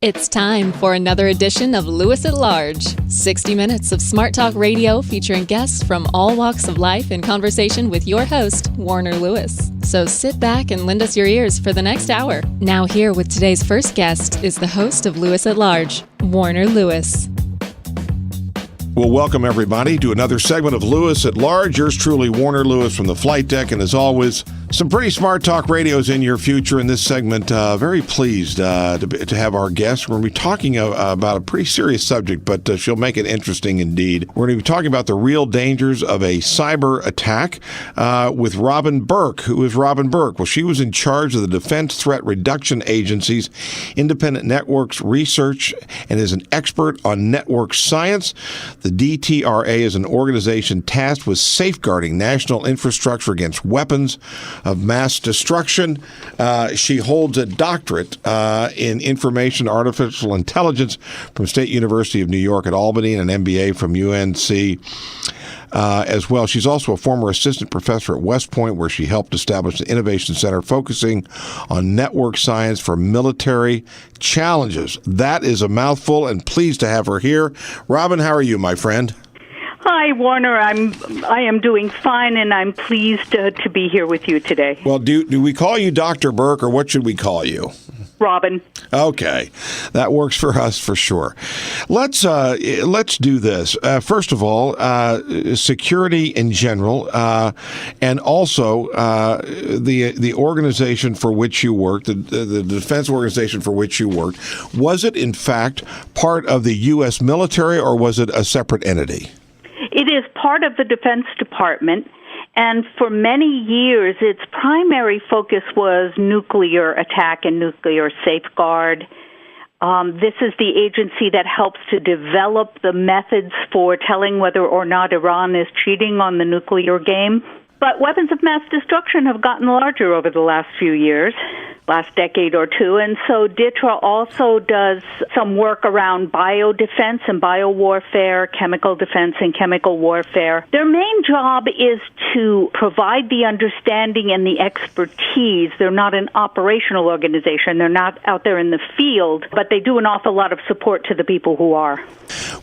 It's time for another edition of Lewis at Large, 60 minutes of smart talk radio featuring guests from all walks of life in conversation with your host, Warner Lewis. So sit back and lend us your ears for the next hour. Now here with today's first guest is the host of Lewis at Large, Warner Lewis. Well, welcome everybody to another segment of Lewis at Large. Yours truly, Warner Lewis from the flight deck, and as always, some pretty smart talk radios in your future. In this segment, very pleased to have our guest. We're going to be talking about a pretty serious subject, but she'll make it interesting indeed. We're going to be talking about the real dangers of a cyber attack with Robin Burke. Who is Robin Burke? Well, she was in charge of the Defense Threat Reduction Agency's Independent Networks Research and is an expert on network science. The DTRA is an organization tasked with safeguarding national infrastructure against weapons of mass destruction. She holds a doctorate in information artificial intelligence from State University of New York at Albany and an MBA from UNC as well. She's also a former assistant professor at West Point, where she helped establish the Innovation Center focusing on network science for military challenges. That is a mouthful, and pleased to have her here. Robin, how are you, my friend? Hi, Warner. I am doing fine, and I'm pleased to be here with you today. Well, do we call you Dr. Burke, or what should we call you? Robin. Okay, that works for us for sure. Let's do this. First of all, security in general, and also the organization for which you worked, the defense organization for which you worked. Was it in fact part of the U.S. military, or was it a separate entity? It is part of the Defense Department. And for many years, its primary focus was nuclear attack and nuclear safeguard. This is the agency that helps to develop the methods for telling whether or not Iran is cheating on the nuclear game. But weapons of mass destruction have gotten larger over the last few years, last decade or two, and so DITRA also does some work around biodefense and biowarfare, chemical defense and chemical warfare. Their main job is to provide the understanding and the expertise. They're not an operational organization. They're not out there in the field, but they do an awful lot of support to the people who are.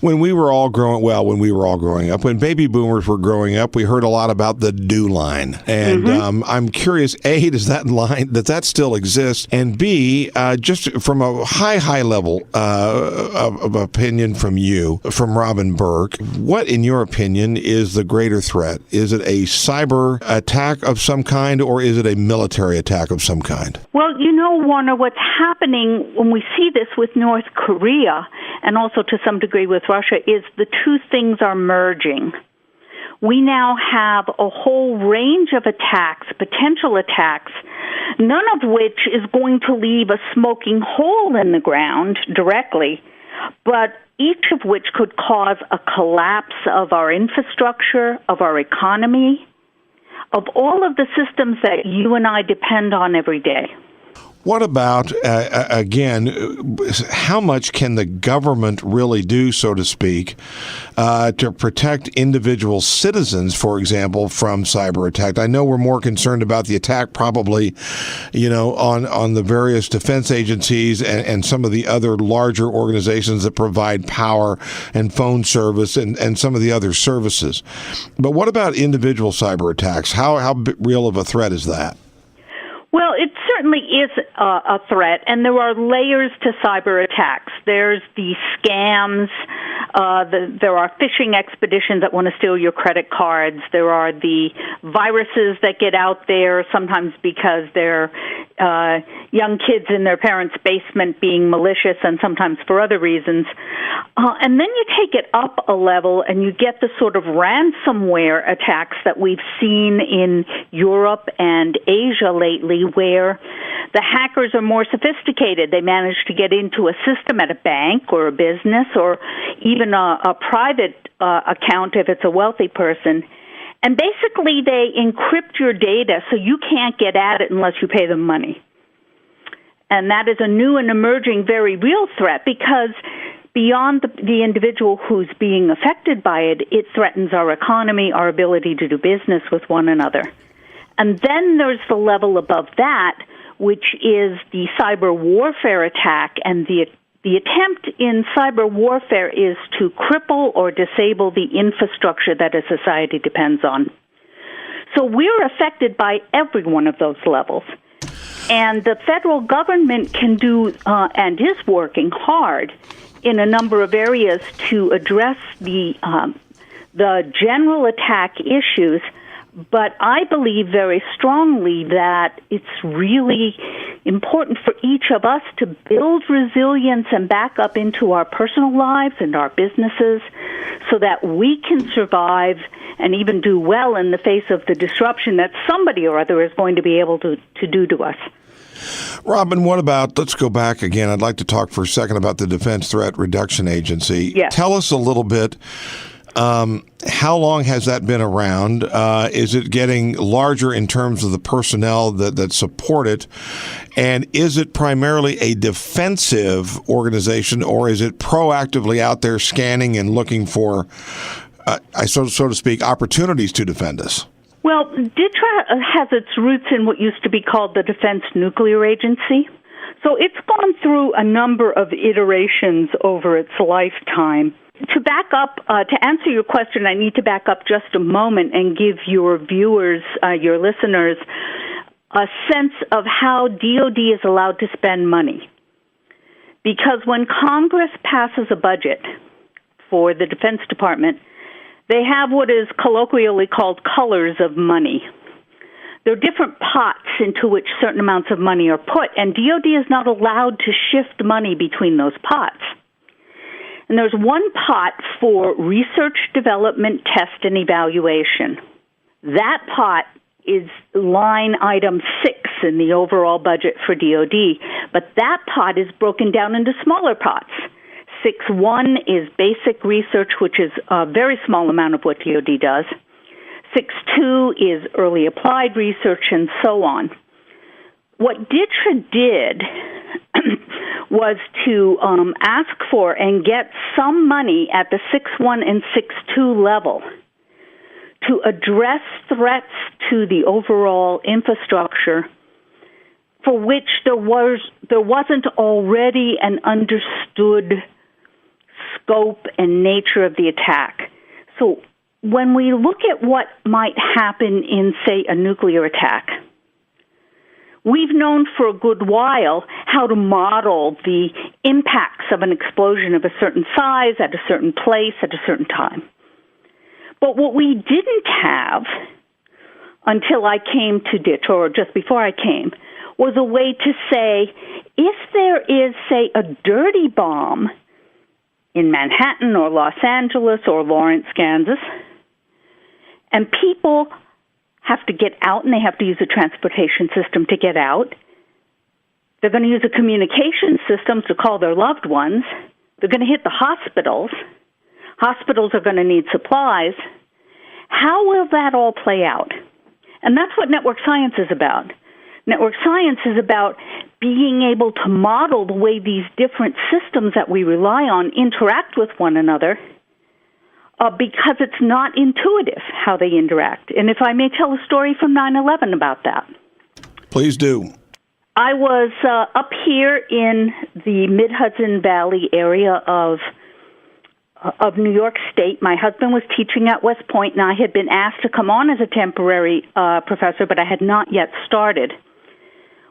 When we were all growing up, when baby boomers were growing up, we heard a lot about the do line. And I'm curious, A, does that still exist? And B, just from a high level of opinion from you, from Robin Burke, what, in your opinion, is the greater threat? Is it a cyber attack of some kind, or is it a military attack of some kind? Well, Warner, what's happening when we see this with North Korea, and also to some degree with Russia, is the two things are merging. We now have a whole range of attacks, potential attacks, none of which is going to leave a smoking hole in the ground directly, but each of which could cause a collapse of our infrastructure, of our economy, of all of the systems that you and I depend on every day. What about, again, how much can the government really do, so to speak, to protect individual citizens, for example, from cyber attack? I know we're more concerned about the attack probably, on the various defense agencies and some of the other larger organizations that provide power and phone service and some of the other services. But what about individual cyber attacks? How real of a threat is that? Well, it certainly is a threat, and there are layers to cyber attacks. There's the scams, there are phishing expeditions that want to steal your credit cards, there are the viruses that get out there, sometimes because they're young kids in their parents' basement being malicious, and sometimes for other reasons. And then you take it up a level, and you get the sort of ransomware attacks that we've seen in Europe and Asia lately, where the hackers are more sophisticated. They manage to get into a system at a bank or a business or even a private account if it's a wealthy person. And basically they encrypt your data so you can't get at it unless you pay them money. And that is a new and emerging very real threat, because beyond the individual who's being affected by it, it threatens our economy, our ability to do business with one another. And then there's the level above that, which is the cyber warfare attack and the The attempt in cyber warfare is to cripple or disable the infrastructure that a society depends on. So we're affected by every one of those levels. And the federal government can do, and is working hard in a number of areas to address the general attack issues. But I believe very strongly that it's really important for each of us to build resilience and back up into our personal lives and our businesses so that we can survive and even do well in the face of the disruption that somebody or other is going to be able to do to us. Robin, what about, let's go back again. I'd like to talk for a second about the Defense Threat Reduction Agency. Yes. Tell us a little bit. How long has that been around? Is it getting larger in terms of the personnel that support it? And is it primarily a defensive organization, or is it proactively out there scanning and looking for, so to speak, opportunities to defend us? Well, DTRA has its roots in what used to be called the Defense Nuclear Agency. So it's gone through a number of iterations over its lifetime. To back up, to answer your question, I need to back up just a moment and give your viewers, your listeners, a sense of how DOD is allowed to spend money. Because when Congress passes a budget for the Defense Department, they have what is colloquially called colors of money. There are different pots into which certain amounts of money are put, and DOD is not allowed to shift money between those pots. And there's one pot for research, development, test, and evaluation. That pot is line item 6 in the overall budget for DOD, but that pot is broken down into smaller pots. 6.1 is basic research, which is a very small amount of what DOD does. 6.2 is early applied research, and so on. What DTRA did was to ask for and get some money at the 6.1 and 6.2 level to address threats to the overall infrastructure for which there wasn't already an understood scope and nature of the attack. So when we look at what might happen in, say, a nuclear attack, we've known for a good while how to model the impacts of an explosion of a certain size at a certain place at a certain time. But what we didn't have until I came to DTRA, or just before I came, was a way to say, if there is, say, a dirty bomb in Manhattan or Los Angeles or Lawrence, Kansas, and people have to get out and they have to use a transportation system to get out. They're going to use a communication system to call their loved ones. They're going to hit the hospitals. Hospitals are going to need supplies. How will that all play out? And that's what network science is about. Network science is about being able to model the way these different systems that we rely on interact with one another, because it's not intuitive how they interact. And if I may tell a story from 9/11 about that. Please do. I was up here in the Mid-Hudson Valley area of New York State. My husband was teaching at West Point, and I had been asked to come on as a temporary professor, but I had not yet started.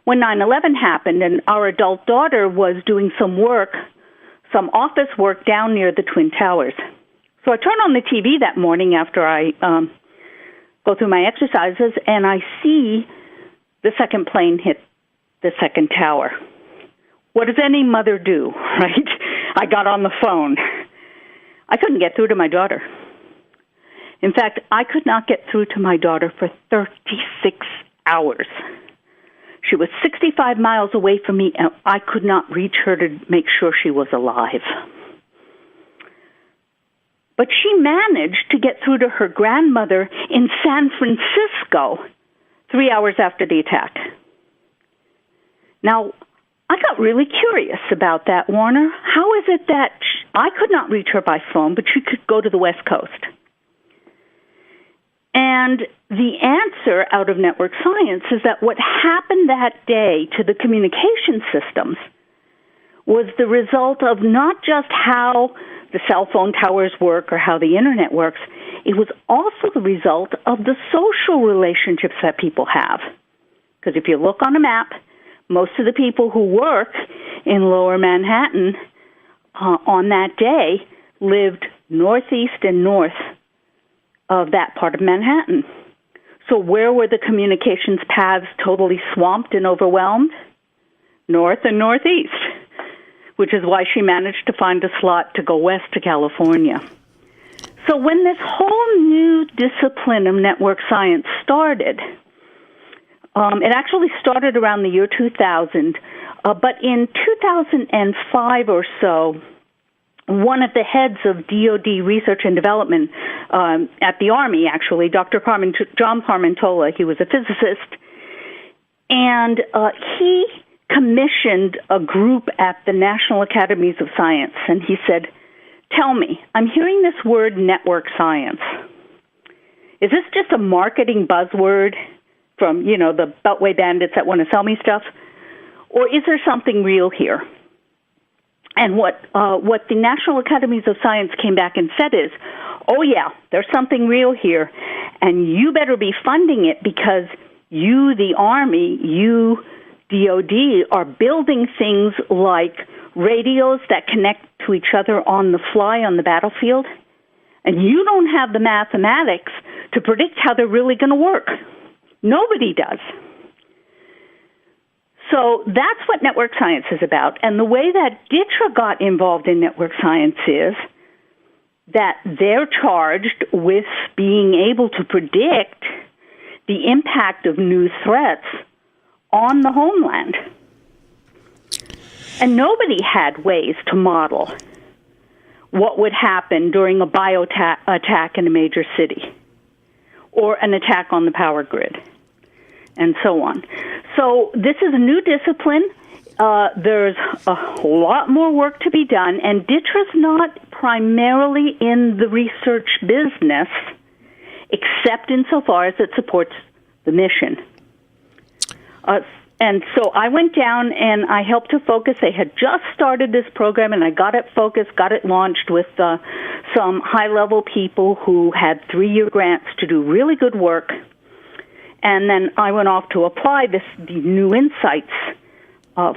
When 9/11 happened, and our adult daughter was doing some work, some office work down near the Twin Towers. So I turn on the TV that morning after I go through my exercises, and I see the second plane hit the second tower. What does any mother do, right? I got on the phone. I couldn't get through to my daughter. In fact, I could not get through to my daughter for 36 hours. She was 65 miles away from me, and I could not reach her to make sure she was alive. But she managed to get through to her grandmother in San Francisco 3 hours after the attack. Now, I got really curious about that, Warner. How is it that I could not reach her by phone, but she could go to the West Coast? And the answer out of network science is that what happened that day to the communication systems was the result of not just how the cell phone towers work or how the internet works, it was also the result of the social relationships that people have. Because if you look on a map, most of the people who work in Lower Manhattan on that day lived northeast and north of that part of Manhattan. So where were the communications paths totally swamped and overwhelmed? North and northeast, which is why she managed to find a slot to go west to California. So when this whole new discipline of network science started, it actually started around the year 2000, but in 2005 or so, one of the heads of DoD Research and Development at the Army, actually, Dr. John Parmentola, he was a physicist, and he commissioned a group at the National Academies of Science, and he said, "Tell me, I'm hearing this word network science. Is this just a marketing buzzword from, the Beltway bandits that want to sell me stuff? Or is there something real here?" And what the National Academies of Science came back and said is, "Oh yeah, there's something real here, and you better be funding it because you, the Army, you, DoD, are building things like radios that connect to each other on the fly on the battlefield, and you don't have the mathematics to predict how they're really going to work. Nobody does." So that's what network science is about. And the way that DTRA got involved in network science is that they're charged with being able to predict the impact of new threats on the homeland. And nobody had ways to model what would happen during a attack in a major city or an attack on the power grid, and so on. So this is a new discipline. There's a lot more work to be done, and DTRA's not primarily in the research business, except insofar as it supports the mission. And so I went down and I helped to focus. They had just started this program, and I got it focused, got it launched with some high-level people who had 3-year grants to do really good work. And then I went off to apply the new insights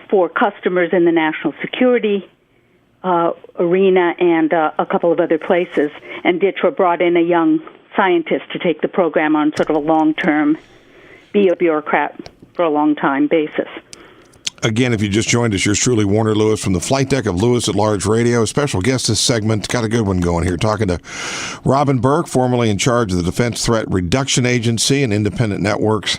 for customers in the national security arena and a couple of other places. And DTRA brought in a young scientist to take the program on sort of a long-term, be a bureaucrat for a long time basis. Again, if you just joined us, yours truly, Warner Lewis from the flight deck of Lewis at Large Radio. Special guest this segment. Got a good one going here. Talking to Robin Burke, formerly in charge of the Defense Threat Reduction Agency and Independent Networks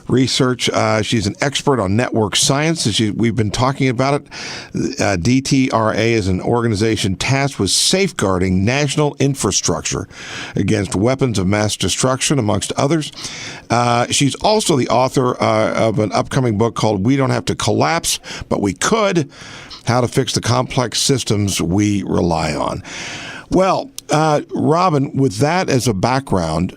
Research. She's an expert on network science. We've been talking about it. DTRA is an organization tasked with safeguarding national infrastructure against weapons of mass destruction, amongst others. She's also the author of an upcoming book called We Don't Have to Collapse, but We Could: How to Fix the Complex Systems We Rely on. Well, Robin, with that as a background,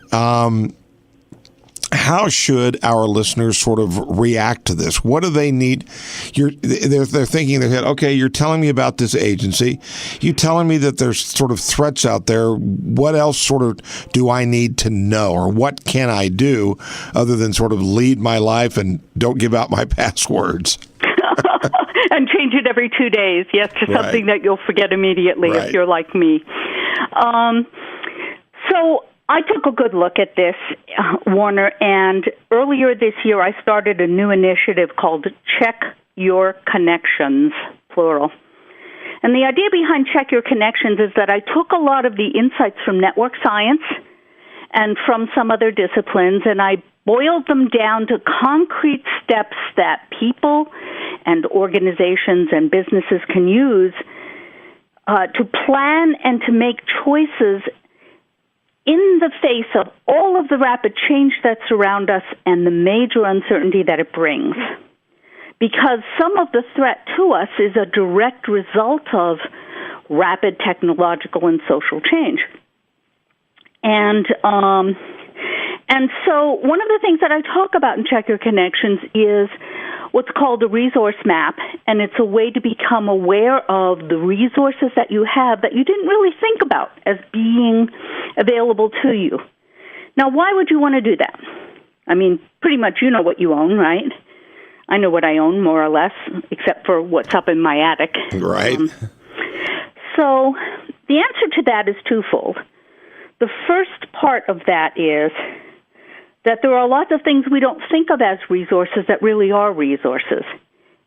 how should our listeners sort of react to this? What do they need? They're thinking in their head, okay, you're telling me about this agency. You're telling me that there's sort of threats out there. What else sort of do I need to know, or what can I do other than sort of lead my life and don't give out my passwords? And change it every 2 days, yes, to something that you'll forget immediately if you're like me. So I took a good look at this, Warner, and earlier this year I started a new initiative called Check Your Connections, plural. And the idea behind Check Your Connections is that I took a lot of the insights from network science and from some other disciplines, and I boiled them down to concrete steps that people and organizations and businesses can use to plan and to make choices in the face of all of the rapid change that's around us and the major uncertainty that it brings. Because some of the threat to us is a direct result of rapid technological and social change. And so one of the things that I talk about in Check Your Connections is what's called a resource map. and it's a way to become aware of the resources that you have that you didn't really think about as being available to you. Now, why would you want to do that? I mean, pretty much you know what you own, right? I know what I own, more or less, except for what's up in my attic. Right. So the answer to that is twofold. The first part of that is that there are lots of things we don't think of as resources that really are resources.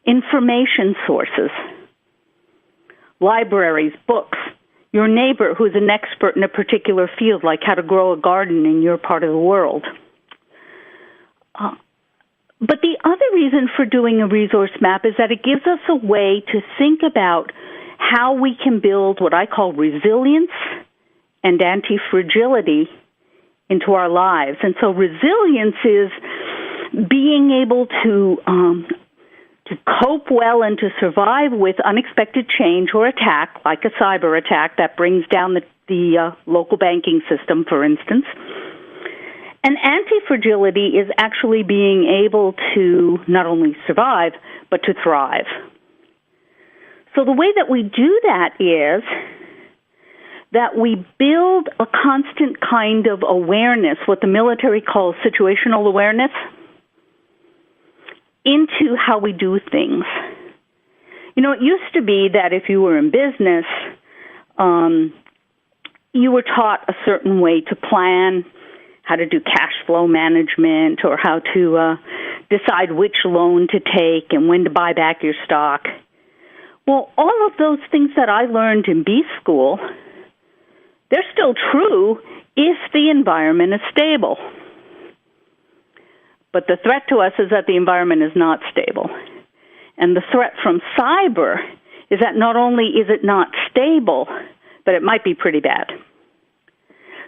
Information sources, libraries, books, your neighbor who's an expert in a particular field, like how to grow a garden in your part of the world. But the other reason for doing a resource map is that it gives us a way to think about how we can build what I call resilience and anti-fragility into our lives. And so resilience is being able to cope well and to survive with unexpected change or attack, like a cyber attack that brings down the local banking system, for instance. And anti-fragility is actually being able to not only survive, but to thrive. So the way that we do that is that we build a constant kind of awareness, what the military calls situational awareness, into how we do things. You know, it used to be that if you were in business, you were taught a certain way to plan, how to do cash flow management, or how to decide which loan to take and when to buy back your stock. Well, all of those things that I learned in B school, they're still true if the environment is stable. But the threat to us is that the environment is not stable. And the threat from cyber is that not only is it not stable, but it might be pretty bad.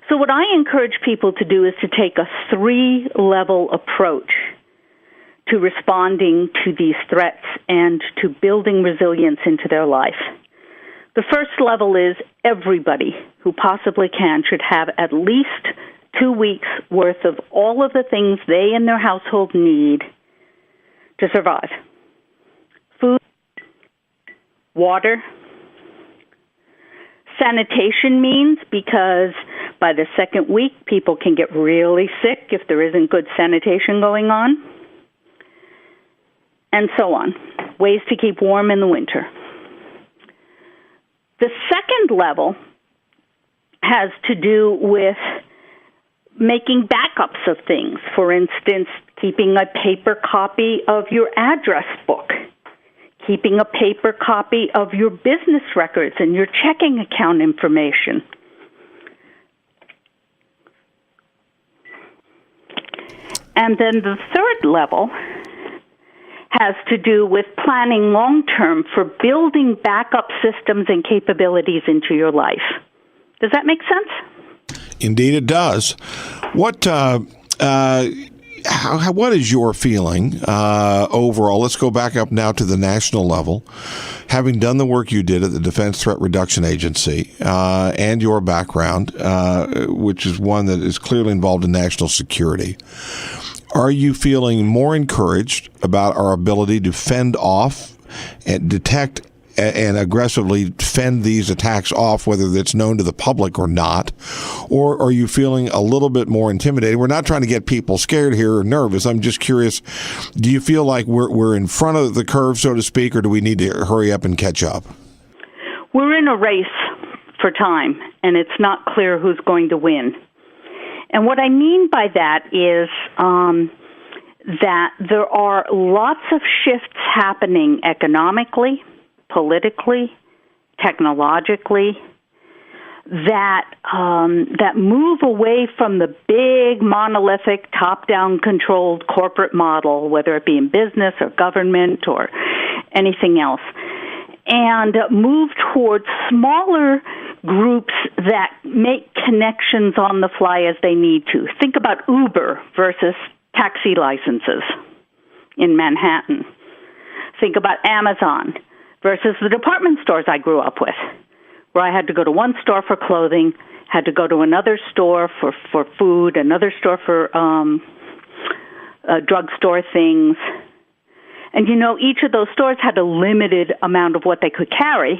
So what I encourage people to do is to take a 3-level approach to responding to these threats and to building resilience into their life. The first level is everybody who possibly can should have at least 2 weeks worth of all of the things they and their household need to survive. Food, water, sanitation means because by the second week, people can get really sick if there isn't good sanitation going on, and so on. Ways to keep warm in the winter. The second level has to do with making backups of things. For instance, keeping a paper copy of your address book, keeping a paper copy of your business records and your checking account information. And then the third level has to do with planning long-term for building backup systems and capabilities into your life. Does that make sense? Indeed, it does. What is your feeling overall? Let's go back up now to the national level. Having done the work you did at the Defense Threat Reduction Agency and your background, which is one that is clearly involved in national security, are you feeling more encouraged about our ability to fend off and detect and aggressively fend these attacks off, whether it's known to the public or not? Or are you feeling a little bit more intimidated? We're not trying to get people scared here or nervous. I'm just curious, do you feel like we're in front of the curve, so to speak, or do we need to hurry up and catch up? We're in a race for time, and it's not clear who's going to win. And what I mean by that is that there are lots of shifts happening economically, politically, technologically, that move away from the big, monolithic, top-down controlled corporate model, whether it be in business or government or anything else, and move towards smaller groups that make connections on the fly as they need to. Think about Uber versus taxi licenses in Manhattan. Think about Amazon versus the department stores I grew up with, where I had to go to one store for clothing, had to go to another store for food, another store for drugstore things. And, each of those stores had a limited amount of what they could carry.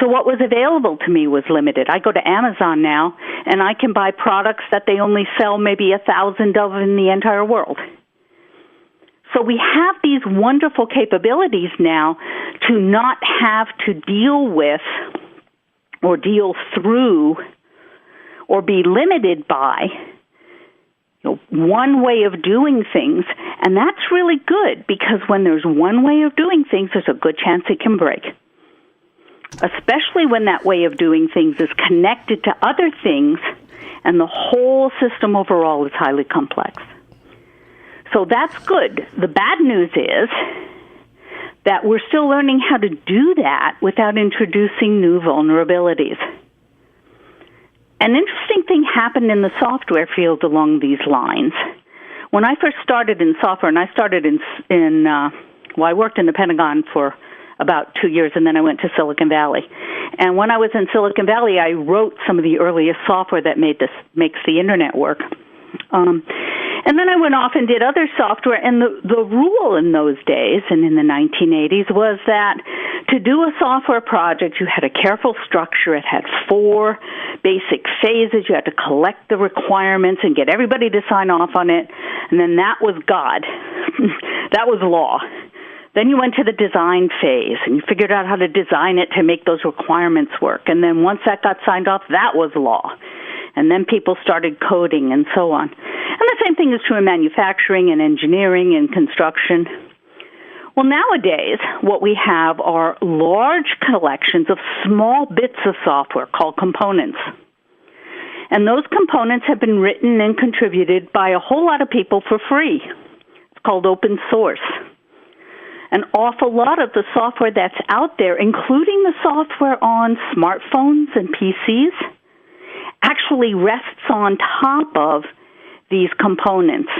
So what was available to me was limited. I go to Amazon now, and I can buy products that they only sell maybe 1,000 of in the entire world. So we have these wonderful capabilities now to not have to deal with or deal through or be limited by one way of doing things. And that's really good, because when there's one way of doing things, there's a good chance it can break. Especially when that way of doing things is connected to other things and the whole system overall is highly complex. So that's good. The bad news is that we're still learning how to do that without introducing new vulnerabilities. An interesting thing happened in the software field along these lines. When I first started in software, and I started I worked in the Pentagon for about 2 years, and then I went to Silicon Valley. And when I was in Silicon Valley, I wrote some of the earliest software that makes the internet work. And then I went off and did other software, and the rule in those days, and in the 1980s, was that to do a software project, you had a careful structure. It had 4 basic phases. You had to collect the requirements and get everybody to sign off on it, and then that was God. That was law. Then you went to the design phase, and you figured out how to design it to make those requirements work. And then once that got signed off, that was law. And then people started coding and so on. And the same thing is true in manufacturing and engineering and construction. Well, nowadays, what we have are large collections of small bits of software called components. And those components have been written and contributed by a whole lot of people for free. It's called open source. An awful lot of the software that's out there, including the software on smartphones and PCs, actually rests on top of these components.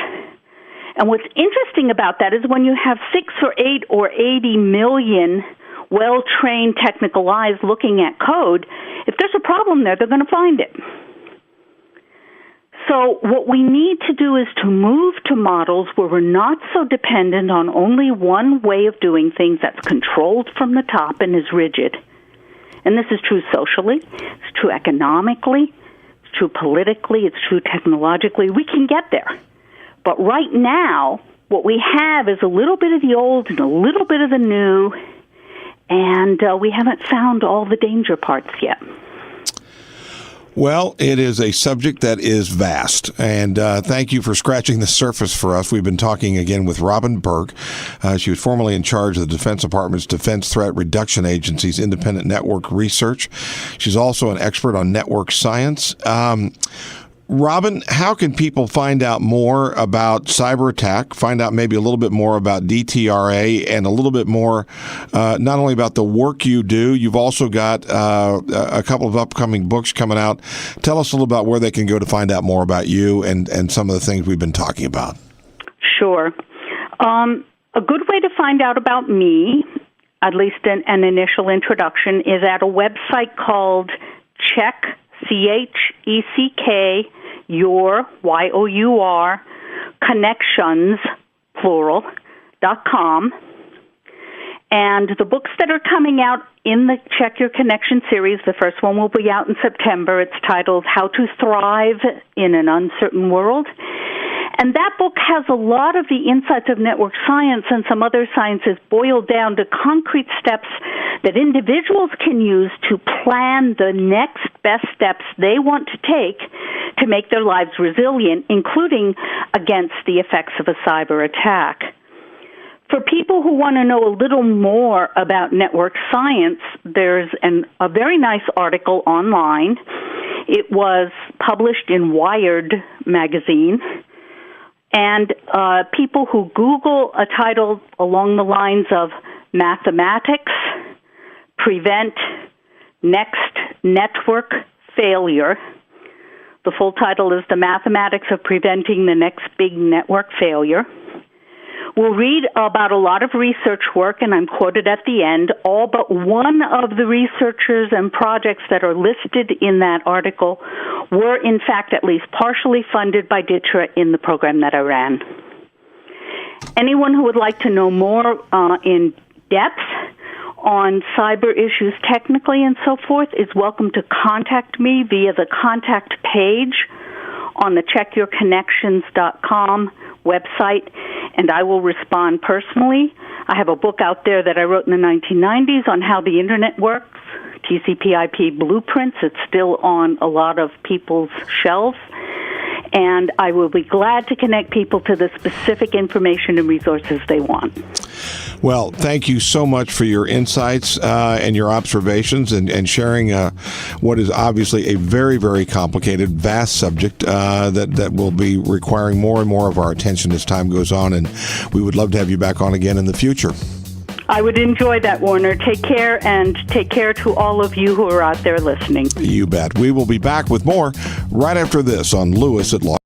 And what's interesting about that is when you have 6 or 8 or 80 million well-trained technical eyes looking at code, if there's a problem there, they're going to find it. So what we need to do is to move to models where we're not so dependent on only one way of doing things that's controlled from the top and is rigid. And this is true socially, it's true economically, it's true politically, it's true technologically. We can get there. But right now, what we have is a little bit of the old and a little bit of the new, and we haven't found all the danger parts yet. Well, it is a subject that is vast, and thank you for scratching the surface for us. We've been talking again with Robin Burke. She was formerly in charge of the Defense Department's Defense Threat Reduction Agency's Independent Network Research. She's also an expert on network science. Robin, how can people find out more about cyber attack, find out maybe a little bit more about DTRA, and a little bit more not only about the work you do, you've also got a couple of upcoming books coming out. Tell us a little about where they can go to find out more about you and some of the things we've been talking about. Sure. A good way to find out about me, at least an initial introduction, is at a website called Check, CHECK, Your, YOUR, Connections, plural, .com. And the books that are coming out in the Check Your Connection series, the first one will be out in September. It's titled How to Thrive in an Uncertain World. And that book has a lot of the insights of network science and some other sciences boiled down to concrete steps that individuals can use to plan the next best steps they want to take to make their lives resilient, including against the effects of a cyber attack. For people who want to know a little more about network science, there's a very nice article online. It was published in Wired magazine. And people who Google a title along the lines of Mathematics Prevent Next Network Failure. The full title is The Mathematics of Preventing the Next Big Network Failure. We'll read about a lot of research work, and I'm quoted at the end. All but one of the researchers and projects that are listed in that article were, in fact, at least partially funded by DTRA in the program that I ran. Anyone who would like to know more in depth on cyber issues technically and so forth is welcome to contact me via the contact page on the checkyourconnections.com website, and I will respond personally. I have a book out there that I wrote in the 1990s on how the Internet works, TCP/IP Blueprints. It's still on a lot of people's shelves. And I will be glad to connect people to the specific information and resources they want. Well, thank you so much for your insights and your observations and sharing what is obviously a very, very complicated, vast subject that will be requiring more and more of our attention as time goes on. And we would love to have you back on again in the future. I would enjoy that, Warner. Take care, and take care to all of you who are out there listening. You bet. We will be back with more right after this on Lewis at Law.